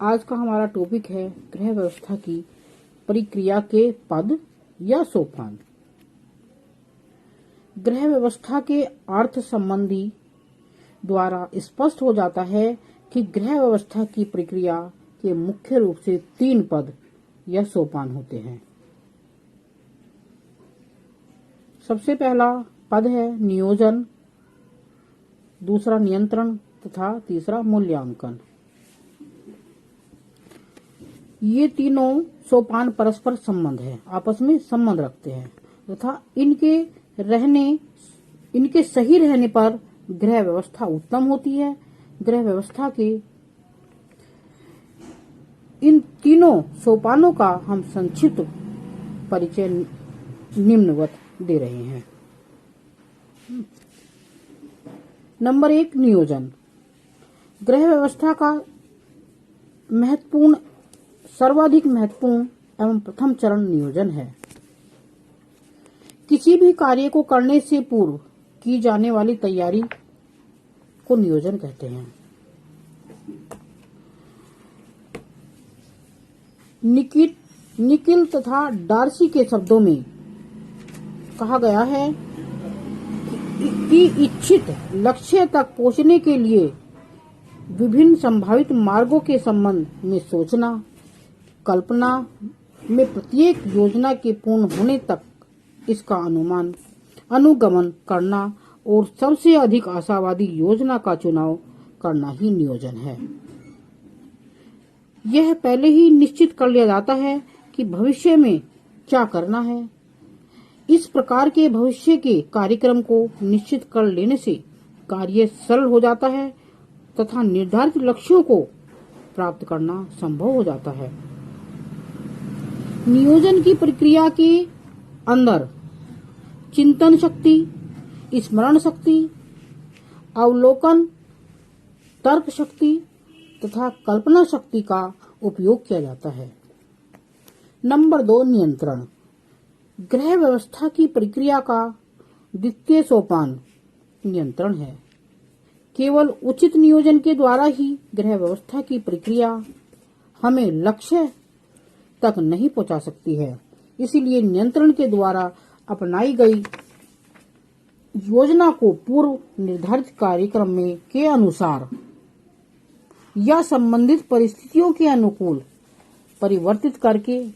आज का हमारा टॉपिक है गृह व्यवस्था की प्रक्रिया के पद या सोपान। गृह व्यवस्था के अर्थ संबंधी द्वारा स्पष्ट हो जाता है कि गृह व्यवस्था की प्रक्रिया के मुख्य रूप से 3 पद या सोपान होते हैं। सबसे पहला पद है नियोजन, दूसरा नियंत्रण तथा तीसरा मूल्यांकन। ये तीनों सोपान परस्पर संबंध है, आपस में संबंध रखते हैं तथा इनके सही रहने पर गृह व्यवस्था उत्तम होती है। गृह व्यवस्था के इन तीनों सोपानों का हम संक्षिप्त परिचय निम्नवत दे रहे हैं। नंबर 1, नियोजन। गृह व्यवस्था का सर्वाधिक महत्वपूर्ण एवं प्रथम चरण नियोजन है। किसी भी कार्य को करने से पूर्व की जाने वाली तैयारी को नियोजन कहते हैं। निकिल तथा डार्सी के शब्दों में कहा गया है कि इच्छित लक्ष्य तक पहुंचने के लिए विभिन्न संभावित मार्गों के संबंध में सोचना, कल्पना में प्रत्येक योजना के पूर्ण होने तक इसका अनुगमन करना और सबसे अधिक आशावादी योजना का चुनाव करना ही नियोजन है। यह पहले ही निश्चित कर लिया जाता है कि भविष्य में क्या करना है। इस प्रकार के भविष्य के कार्यक्रम को निश्चित कर लेने से कार्य सरल हो जाता है तथा निर्धारित लक्ष्यों को प्राप्त करना संभव हो जाता है। नियोजन की प्रक्रिया के अंदर चिंतन शक्ति, स्मरण शक्ति, अवलोकन, तर्क शक्ति तथा कल्पना शक्ति का उपयोग किया जाता है। नंबर 2, नियंत्रण। गृह व्यवस्था की प्रक्रिया का द्वितीय सोपान नियंत्रण है। केवल उचित नियोजन के द्वारा ही गृह व्यवस्था की प्रक्रिया हमें लक्ष्य तक नहीं पहुंचा सकती है। इसीलिए नियंत्रण के द्वारा अपनाई गई योजना को पूर्व निर्धारित कार्यक्रम के अनुसार या संबंधित परिस्थितियों के अनुकूल परिवर्तित करके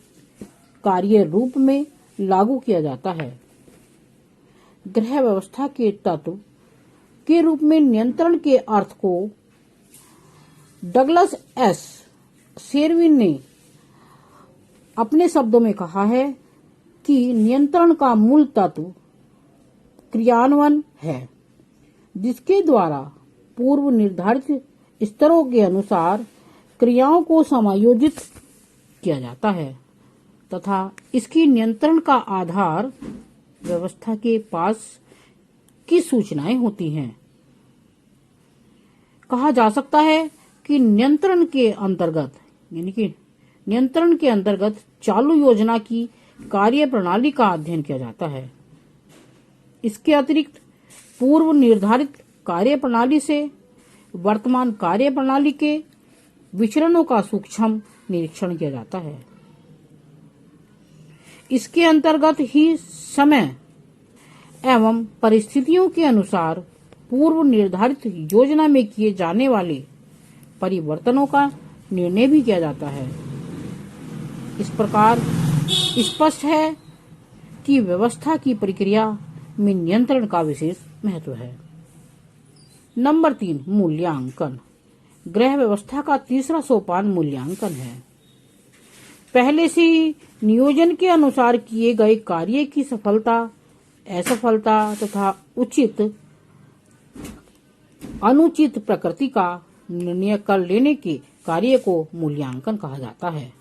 कार्य रूप में लागू किया जाता है। गृह व्यवस्था के तत्व के रूप में नियंत्रण के अर्थ को डगलस एस शेरविन ने अपने शब्दों में कहा है कि नियंत्रण का मूल तत्व क्रियान्वयन है, जिसके द्वारा पूर्व निर्धारित स्तरों के अनुसार क्रियाओं को समायोजित किया जाता है तथा इसकी नियंत्रण का आधार व्यवस्था के पास की सूचनाएं होती हैं। कहा जा सकता है कि नियंत्रण के अंतर्गत चालू योजना की कार्य प्रणाली का अध्ययन किया जाता है। इसके अतिरिक्त पूर्व निर्धारित कार्य प्रणाली से वर्तमान कार्य प्रणाली के विचरणों का सूक्ष्म निरीक्षण किया जाता है। इसके अंतर्गत ही समय एवं परिस्थितियों के अनुसार पूर्व निर्धारित योजना में किए जाने वाले परिवर्तनों का निर्णय भी किया जाता है। इस प्रकार स्पष्ट है कि व्यवस्था की प्रक्रिया में नियंत्रण का विशेष महत्व है। नंबर 3, मूल्यांकन। गृह व्यवस्था का तीसरा सोपान मूल्यांकन है। पहले से नियोजन के अनुसार किए गए कार्य की सफलता, असफलता तथा उचित अनुचित प्रकृति का निर्णय कर लेने के कार्य को मूल्यांकन कहा जाता है।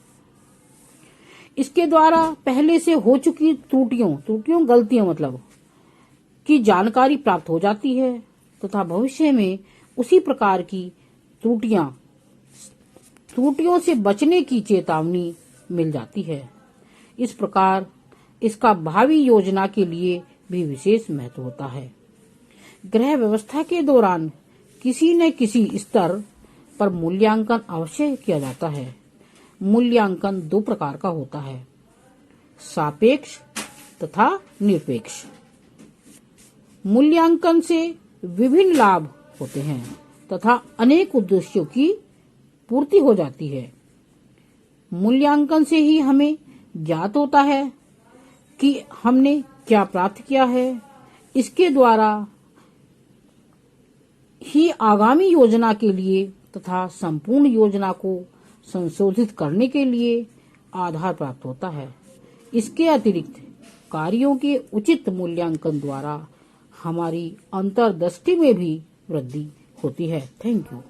इसके द्वारा पहले से हो चुकी गलतियों की जानकारी प्राप्त हो जाती है तथा भविष्य में उसी प्रकार की त्रुटियों से बचने की चेतावनी मिल जाती है। इस प्रकार इसका भावी योजना के लिए भी विशेष महत्व होता है। गृह व्यवस्था के दौरान किसी न किसी स्तर पर मूल्यांकन अवश्य किया जाता है। मूल्यांकन दो प्रकार का होता है, सापेक्ष तथा निरपेक्ष। मूल्यांकन से विभिन्न लाभ होते हैं तथा अनेक उद्देश्यों की पूर्ति हो जाती है। मूल्यांकन से ही हमें ज्ञात होता है कि हमने क्या प्राप्त किया है। इसके द्वारा ही आगामी योजना के लिए तथा संपूर्ण योजना को संशोधित करने के लिए आधार प्राप्त होता है। इसके अतिरिक्त कार्यों के उचित मूल्यांकन द्वारा हमारी अंतर्दृष्टि में भी वृद्धि होती है। Thank you.